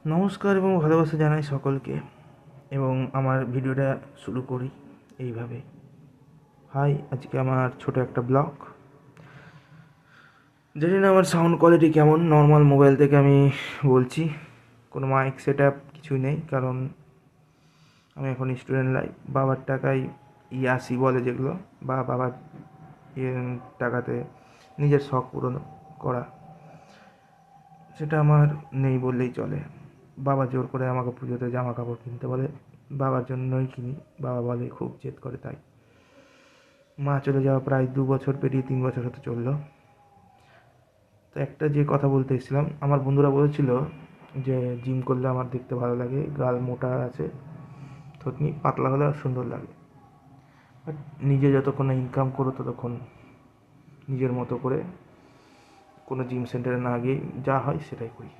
নমস্কার এবং ভালোবাসা জানাই সকলকে। এবং আমার ভিডিওটা শুরু করি এইভাবে। হাই, আজকে আমার ছোট একটা ব্লগ। জানি না আমার সাউন্ড কোয়ালিটি কেমন। নর্মাল মোবাইল থেকে আমি বলছি, কোনো মাইক সেট আপ কিছুই নেই, কারণ আমি এখন স্টুডেন্ট লাইফ। বাবার টাকায় ইয়াসি বলে যেগুলো, বা বাবার ইয়ে টাকাতে নিজের শখ পূরণ করা, সেটা আমার নেই বললেই চলে। বাবা জোর করে আমাকে পুজোতে জামা কাপড় কিনতে বলে, বাবার জন্যই কিনি। বাবা বলে, খুব জেদ করে তাই। মা চলে যাওয়া প্রায় 2 বছর পেরিয়ে 3 বছর হতে চললো। তো একটা যে কথা বলতে এসেছিলাম, আমার বন্ধুরা বলেছিল যে জিম করলে আমার দেখতে ভালো লাগে, গাল মোটা আছে, থতনি পাতলা হলে আর সুন্দর লাগে। বাট নিজে যতক্ষণ না ইনকাম করো ততক্ষণ নিজের মতো করে কোনো জিম সেন্টারে না গিয়ে যা হয় সেটাই করি।